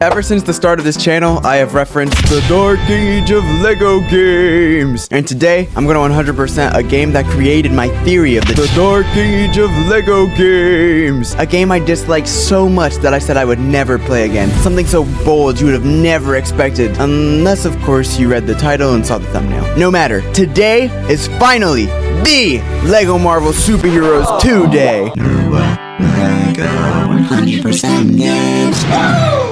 Ever since the start of this channel, I have referenced the dark age of LEGO games. And today, I'm going to 100% a game that created my theory of the dark age of LEGO games. A game I disliked so much that I said I would never play again. Something so bold you would have never expected. Unless, of course, you read the title and saw the thumbnail. No matter, today is finally the LEGO Marvel Superheroes 2 day. LEGO 100% games.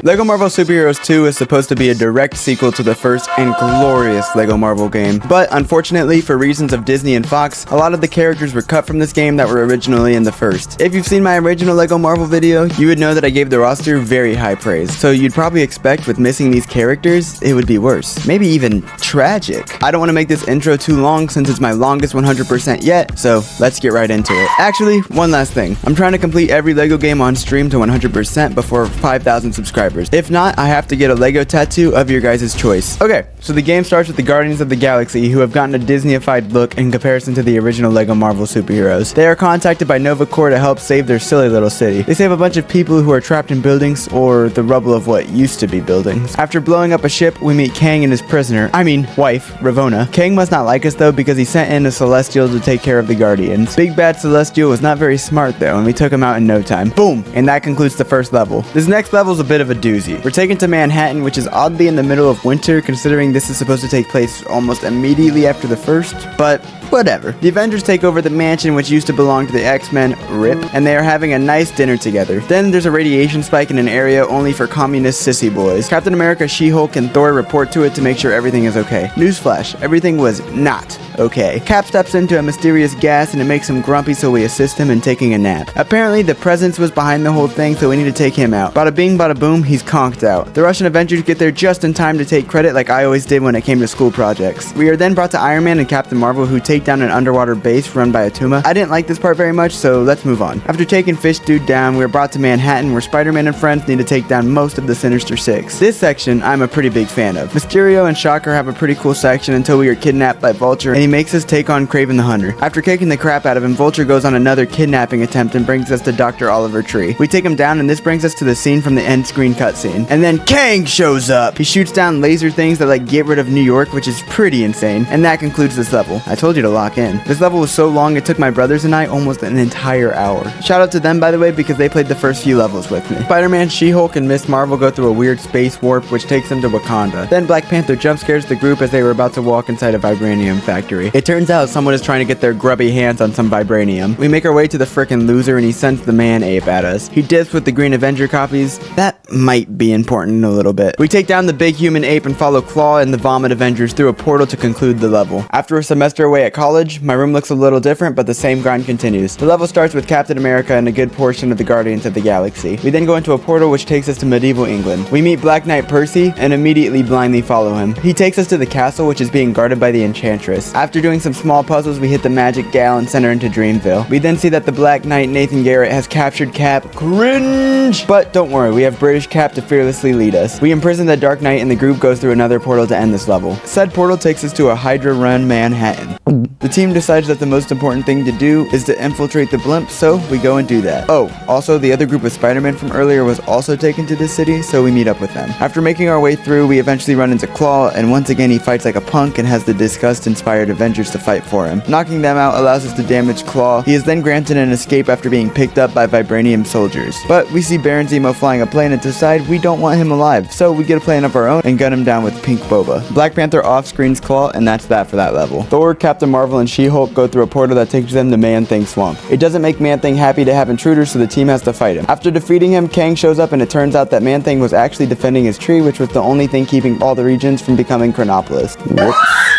LEGO Marvel Superheroes 2 is supposed to be a direct sequel to the first and glorious LEGO Marvel game, but unfortunately, for reasons of Disney and Fox, a lot of the characters were cut from this game that were originally in the first. If you've seen my original LEGO Marvel video, you would know that I gave the roster very high praise, so you'd probably expect with missing these characters, it would be worse. Maybe even tragic. I don't want to make this intro too long since it's my longest 100% yet, so let's get right into it. Actually, one last thing. I'm trying to complete every LEGO game on stream to 100% before 5,000 subscribers. If not, I have to get a LEGO tattoo of your guys' choice. Okay, so the game starts with the Guardians of the Galaxy, who have gotten a Disney-ified look in comparison to the original LEGO Marvel superheroes. They are contacted by Nova Corps to help save their silly little city. They save a bunch of people who are trapped in buildings, or the rubble of what used to be buildings. After blowing up a ship, we meet Kang and his wife, Ravonna. Kang must not like us though, because he sent in a Celestial to take care of the Guardians. Big bad Celestial was not very smart though, and we took him out in no time. Boom! And that concludes the first level. This next level is a bit of a doozy. We're taken to Manhattan, which is oddly in the middle of winter, considering this is supposed to take place almost immediately after the first, but whatever. The Avengers take over the mansion, which used to belong to the X-Men, RIP, and they are having a nice dinner together. Then there's a radiation spike in an area only for communist sissy boys. Captain America, She-Hulk, and Thor report to it to make sure everything is okay. Newsflash, everything was not okay. Cap steps into a mysterious gas and it makes him grumpy, so we assist him in taking a nap. Apparently the Presence was behind the whole thing, so we need to take him out. Bada bing, bada boom, he's conked out. The Russian Avengers get there just in time to take credit like I always did when it came to school projects. We are then brought to Iron Man and Captain Marvel, who take down an underwater base run by Atuma. I didn't like this part very much, so let's move on. After taking Fish Dude down, we are brought to Manhattan, where Spider-Man and friends need to take down most of the Sinister Six. This section I'm a pretty big fan of. Mysterio and Shocker have a pretty cool section until we are kidnapped by Vulture, and he makes us take on Kraven the Hunter. After kicking the crap out of him, Vulture goes on another kidnapping attempt and brings us to Dr. Oliver Tree. We take him down, and this brings us to the scene from the end screen cutscene. And then Kang shows up! He shoots down laser things that get rid of New York, which is pretty insane. And that concludes this level. I told you to lock in. This level was so long it took my brothers and I almost an entire hour. Shout out to them, by the way, because they played the first few levels with me. Spider-Man, She-Hulk, and Ms. Marvel go through a weird space warp which takes them to Wakanda. Then Black Panther jump scares the group as they were about to walk inside a vibranium factory. It turns out someone is trying to get their grubby hands on some vibranium. We make our way to the frickin' loser and he sends the man ape at us. He dips with the Green Avenger copies. That might be important in a little bit. We take down the big human ape and follow Claw and the Vomit Avengers through a portal to conclude the level. After a semester away at college, my room looks a little different, but the same grind continues. The level starts with Captain America and a good portion of the Guardians of the Galaxy. We then go into a portal which takes us to medieval England. We meet Black Knight Percy and immediately blindly follow him. He takes us to the castle, which is being guarded by the Enchantress. After doing some small puzzles, we hit the Magic Gal and send her into Dreamville. We then see that the Black Knight Nathan Garrett has captured Cap. Cringe! But don't worry, we have British Cap to fearlessly lead us. We imprison the Dark Knight and the group goes through another portal to end this level. Said portal takes us to a Hydra-run Manhattan. The team decides that the most important thing to do is to infiltrate the blimp, so we go and do that. Oh, also the other group of Spider-Man from earlier was also taken to this city, so we meet up with them. After making our way through, we eventually run into Claw, and once again he fights like a punk and has the Disgust-inspired Avengers to fight for him. Knocking them out allows us to damage Claw. He is then granted an escape after being picked up by Vibranium soldiers. But we see Baron Zemo flying a plane and decide we don't want him alive, so we get a plane of our own and gun him down with Pink Boba. Black Panther off-screens Claw, and that's that for that level. Thor, Captain Marvel, and She-Hulk go through a portal that takes them to Man-Thing Swamp. It doesn't make Man-Thing happy to have intruders, so the team has to fight him. After defeating him, Kang shows up, and it turns out that Man-Thing was actually defending his tree, which was the only thing keeping all the regions from becoming Chronopolis. Whoops.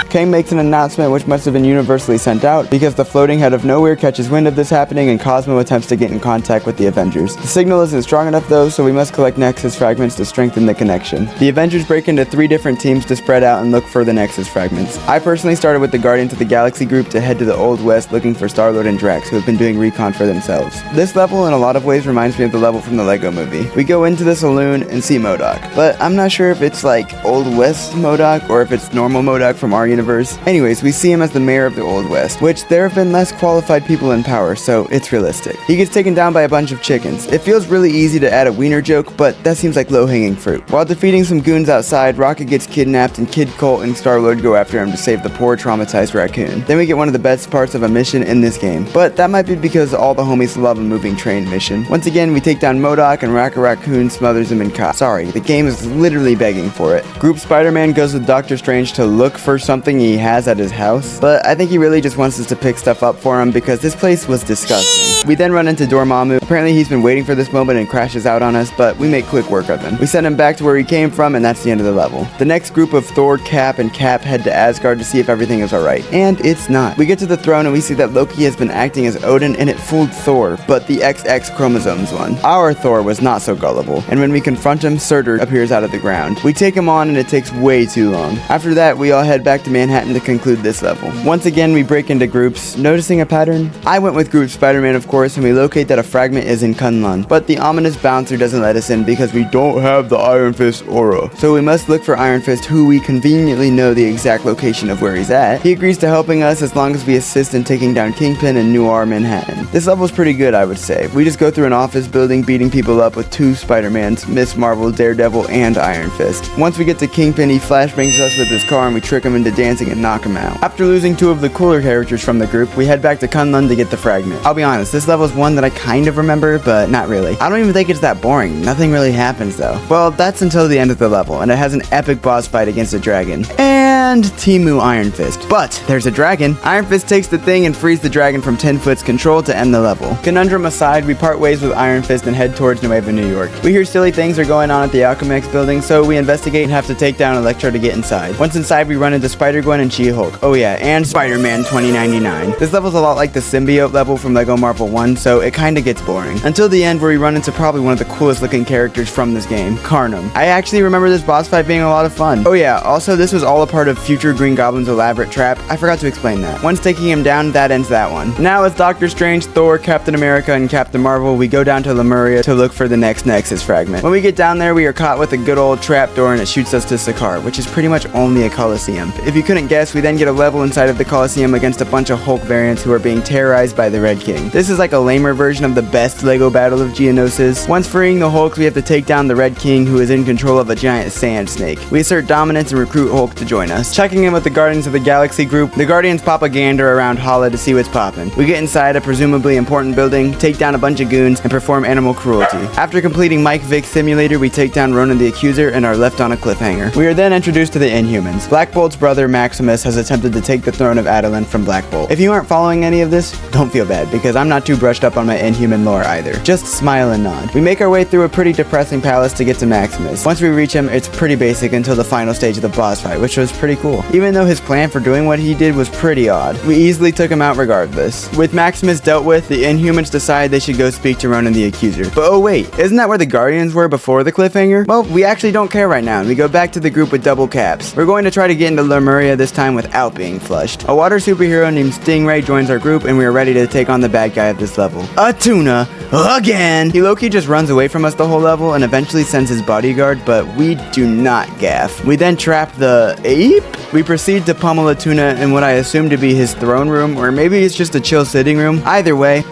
Kang makes an announcement which must have been universally sent out because the floating head of nowhere catches wind of this happening and Cosmo attempts to get in contact with the Avengers. The signal isn't strong enough though, so we must collect Nexus fragments to strengthen the connection. The Avengers break into 3 different teams to spread out and look for the Nexus fragments. I personally started with the Guardians of the Galaxy group to head to the Old West looking for Star-Lord and Drax, who have been doing recon for themselves. This level in a lot of ways reminds me of the level from the Lego movie. We go into the saloon and see MODOK, but I'm not sure if it's like Old West MODOK or if it's normal MODOK from our universe universe. Anyways, we see him as the mayor of the Old West, which there have been less qualified people in power, so it's realistic. He gets taken down by a bunch of chickens. It feels really easy to add a wiener joke, but that seems like low-hanging fruit. While defeating some goons outside, Rocket gets kidnapped and Kid Colt and Star-Lord go after him to save the poor traumatized raccoon. Then we get one of the best parts of a mission in this game, but that might be because all the homies love a moving train mission. Once again, we take down MODOK and Rocket Raccoon smothers him in cop. Sorry, the game is literally begging for it. Group Spider-Man goes with Doctor Strange to look for something he has at his house, but I think he really just wants us to pick stuff up for him because this place was disgusting. We then run into Dormammu. Apparently he's been waiting for this moment and crashes out on us, but we make quick work of him. We send him back to where he came from, and that's the end of the level. The next group of Thor, Cap, and Cap head to Asgard to see if everything is alright, and it's not. We get to the throne and we see that Loki has been acting as Odin, and it fooled Thor, but the XX chromosomes one. Our Thor was not so gullible, and when we confront him, Surtur appears out of the ground. We take him on and it takes way too long. After that, we all head back to Manhattan to conclude this level. Once again, we break into groups. Noticing a pattern? I went with Group Spider-Man, of course, and we locate that a fragment is in Kunlun, but the ominous bouncer doesn't let us in because we don't have the Iron Fist aura. So we must look for Iron Fist, who we conveniently know the exact location of where he's at. He agrees to helping us as long as we assist in taking down Kingpin and Noir Manhattan. This level's pretty good, I would say. We just go through an office building beating people up with 2 Spider-Mans, Miss Marvel, Daredevil, and Iron Fist. Once we get to Kingpin, he flashbangs us with his car and we trick him into dancing and knock him out. After losing 2 of the cooler characters from the group, we head back to Kunlun to get the fragment. I'll be honest, this level is one that I kind of remember, but not really. I don't even think it's that boring. Nothing really happens though. Well, that's until the end of the level, and it has an epic boss fight against a dragon. And Temu Iron Fist. But there's a dragon. Iron Fist takes the thing and frees the dragon from Tenfoot's control to end the level. Conundrum aside, we part ways with Iron Fist and head towards Nueva New York. We hear silly things are going on at the Alchemex building, so we investigate and have to take down Electro to get inside. Once inside, we run into Spider-Gwen and She-Hulk. Oh yeah, and Spider-Man 2099. This level's a lot like the symbiote level from LEGO Marvel 1, so it kinda gets boring. Until the end, where we run into probably one of the coolest looking characters from this game, Carnum. I actually remember this boss fight being a lot of fun. Oh yeah, also this was all a part of future Green Goblin's elaborate trap. I forgot to explain that. Once taking him down, that ends that one. Now as Doctor Strange, Thor, Captain America, and Captain Marvel, we go down to Lemuria to look for the next Nexus fragment. When we get down there, we are caught with a good old trapdoor and it shoots us to Sakaar, which is pretty much only a Coliseum. If you couldn't guess, we then get a level inside of the Coliseum against a bunch of Hulk variants who are being terrorized by the Red King. This is like a lamer version of the best LEGO Battle of Geonosis. Once freeing the Hulks, we have to take down the Red King, who is in control of a giant sand snake. We assert dominance and recruit Hulk to join us. Checking in with the Guardians of the Galaxy group, the Guardians pop a gander around Hala to see what's poppin'. We get inside a presumably important building, take down a bunch of goons, and perform animal cruelty. After completing Mike Vick's simulator, we take down Ronan the Accuser and are left on a cliffhanger. We are then introduced to the Inhumans. Black Bolt's brother Maximus has attempted to take the throne of Attilan from Black Bolt. If you aren't following any of this, don't feel bad, because I'm not too brushed up on my Inhuman lore either. Just smile and nod. We make our way through a pretty depressing palace to get to Maximus. Once we reach him, it's pretty basic until the final stage of the boss fight, which was pretty cool. Even though his plan for doing what he did was pretty odd, we easily took him out regardless. With Maximus dealt with, the Inhumans decide they should go speak to Ronan the Accuser. But oh wait, isn't that where the Guardians were before the cliffhanger? Well, we actually don't care right now, and we go back to the group with double caps. We're going to try to get into Lemuria this time without being flushed. A water superhero named Stingray joins our group, and we are ready to take on the bad guy of this level. A tuna! Again! He low-key just runs away from us the whole level and eventually sends his bodyguard, but we do not gaff. We then trap the ape? We proceed to pummel a tuna in what I assume to be his throne room, or maybe it's just a chill sitting room. Either way,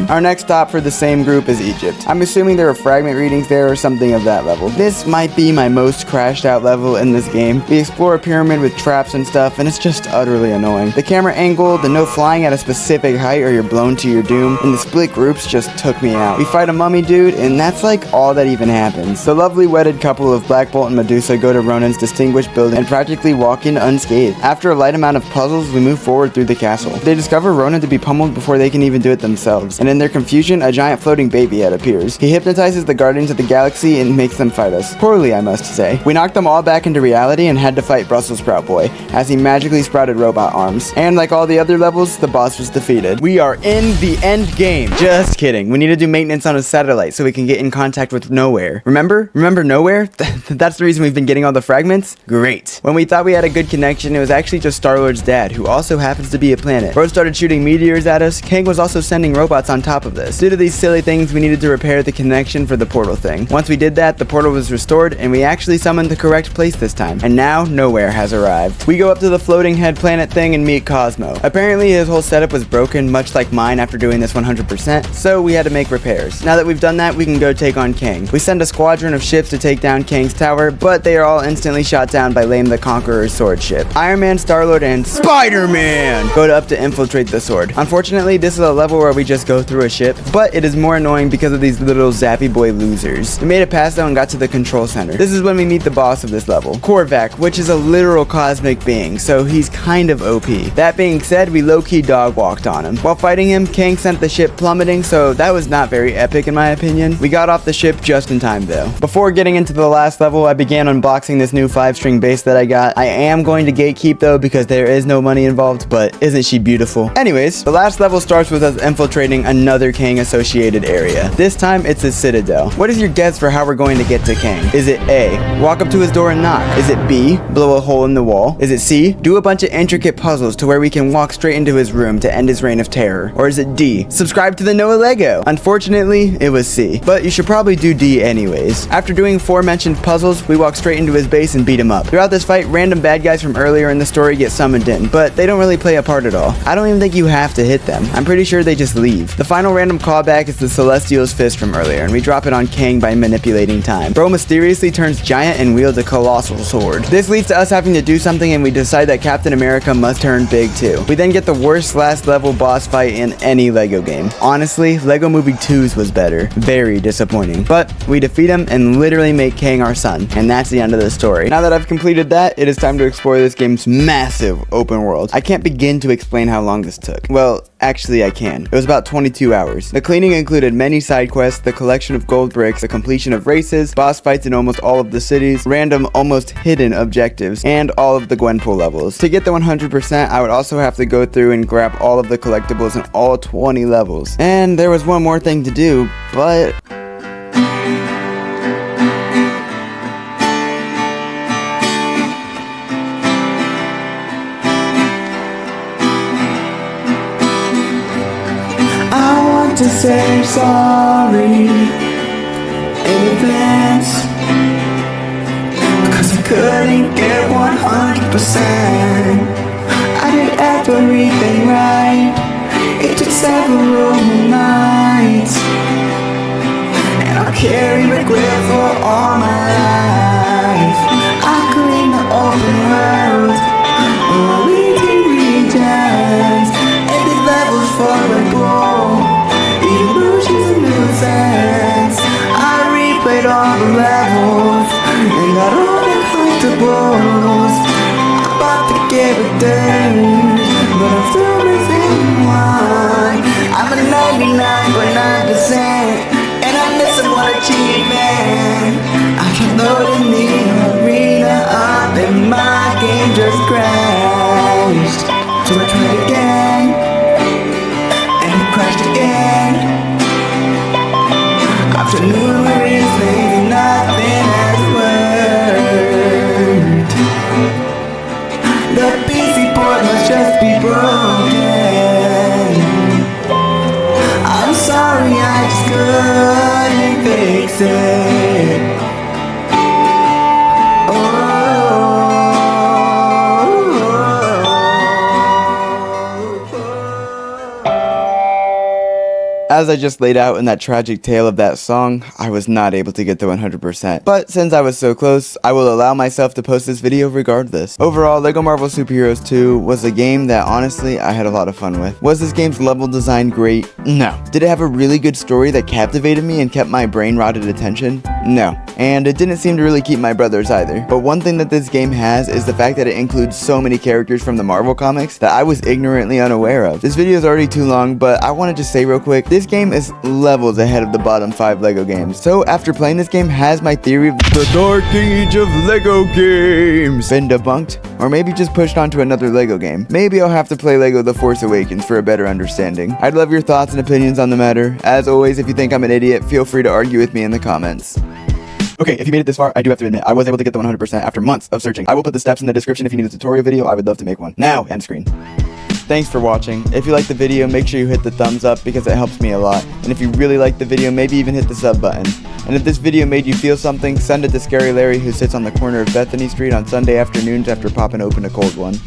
our next stop for the same group is Egypt. I'm assuming there are fragment readings there or something of that level. This might be my most crashed out level in this game. We explore a pyramid with traps and stuff, and it's just utterly annoying. The camera angle, the no flying at a specific height or you're blown to your doom, and the split groups just took me out. We fight a mummy dude, and that's like all that even happens. The lovely wedded couple of Black Bolt and Medusa go to Ronan's distinguished building and practically walk in unscathed. After a light amount of puzzles, we move forward through the castle. They discover Ronan to be pummeled before they can even do it themselves, and in their confusion, a giant floating baby head appears. He hypnotizes the Guardians of the Galaxy and makes them fight us. Poorly, I must say. We knocked them all back into reality and had to fight Brussels Sprout Boy, as he magically sprouted robot arms. And like all the other levels, the boss was defeated. We are in the end game. Just kidding. We need to do maintenance on a satellite so we can get in contact with Nowhere. Remember? Remember Nowhere? That's the reason we've been getting all the fragments? Great. When we thought we had a good connection, it was actually just Star-Lord's dad, who also happens to be a planet. Bro started shooting meteors at us. Kang was also also sending robots on top of this. Due to these silly things, we needed to repair the connection for the portal thing. Once we did that, the portal was restored, and we actually summoned the correct place this time. And now, Nowhere has arrived. We go up to the floating head planet thing and meet Cosmo. Apparently, his whole setup was broken, much like mine after doing this 100%, so we had to make repairs. Now that we've done that, we can go take on Kang. We send a squadron of ships to take down Kang's tower, but they are all instantly shot down by Lame the Conqueror's sword ship. Iron Man, Star-Lord, and Spider-Man go up to infiltrate the sword. Unfortunately, this is a level where we just go through a ship, but it is more annoying because of these little zappy boy losers. We made it past though and got to the control center. This is when we meet the boss of this level, Korvac, which is a literal cosmic being, so he's kind of OP. That being said, we low-key dog walked on him. While fighting him, Kang sent the ship plummeting, so that was not very epic in my opinion. We got off the ship just in time though. Before getting into the last level, I began unboxing this new 5-string bass that I got. I am going to gatekeep though because there is no money involved, but isn't she beautiful? Anyways, the last level starts with us infiltrating another Kang associated area. This time it's a citadel. What is your guess for how we're going to get to Kang? Is it A, walk up to his door and knock? Is it B, blow a hole in the wall? Is it C, do a bunch of intricate puzzles to where we can walk straight into his room to end his reign of terror? Or is it D, subscribe to the Noah Lego? Unfortunately, it was C, but you should probably do D anyways. After doing aforementioned puzzles, we walk straight into his base and beat him up. Throughout this fight, random bad guys from earlier in the story get summoned in, but they don't really play a part at all. I don't even think you have to hit them. I'm pretty sure they just leave. The final random callback is the Celestial's fist from earlier, and we drop it on Kang by manipulating time. Bro mysteriously turns giant and wields a colossal sword. This leads to us having to do something, and we decide that Captain America must turn big too. We then get the worst last level boss fight in any LEGO game. Honestly, LEGO Movie 2's was better. Very disappointing. But we defeat him and literally make Kang our son, and that's the end of the story. Now that I've completed that, it is time to explore this game's massive open world. I can't begin to explain how long this took. Well, actually I can. It was about 22 hours. The cleaning included many side quests, the collection of gold bricks, the completion of races, boss fights in almost all of the cities, random almost hidden objectives, and all of the Gwenpool levels. To get the 100%, I would also have to go through and grab all of the collectibles in all 20 levels. And there was one more thing to do, but to say sorry in advance, cause I couldn't get 100%. I did everything right. It took several nights, and I'll carry regret for all my life. I clean the open world, leading regions, and these levels for the goal. I replayed all the levels and got all the collectibles. I'm about to get redeemed, but I'm still missing one. I'm a 99.9%, and I'm missing one achievement. I can't load in the arena up, and my game just crashed. So I tried again, and it crashed again. After numerous things, nothing has worked. The PC port must just be broken. I'm sorry, I just couldn't fix it. As I just laid out in that tragic tale of that song, I was not able to get to 100%. But since I was so close, I will allow myself to post this video regardless. Overall, LEGO Marvel Super Heroes 2 was a game that honestly I had a lot of fun with. Was this game's level design great? No. Did it have a really good story that captivated me and kept my brain-rotted attention? No. And it didn't seem to really keep my brothers either. But one thing that this game has is the fact that it includes so many characters from the Marvel comics that I was ignorantly unaware of. This video is already too long, but I want to just say real quick, this game is levels ahead of the bottom 5 LEGO games. So after playing this game, has my theory of the Dark Age of LEGO games been debunked? Or maybe just pushed onto another LEGO game? Maybe I'll have to play LEGO The Force Awakens for a better understanding. I'd love your thoughts and opinions on the matter. As always, if you think I'm an idiot, feel free to argue with me in the comments. Okay, if you made it this far, I do have to admit, I was able to get the 100% after months of searching. I will put the steps in the description if you need a tutorial video. I would love to make one. Now, end screen. Thanks for watching. If you liked the video, make sure you hit the thumbs up because it helps me a lot. And if you really liked the video, maybe even hit the sub button. And if this video made you feel something, send it to Scary Larry, who sits on the corner of Bethany Street on Sunday afternoons after popping open a cold one.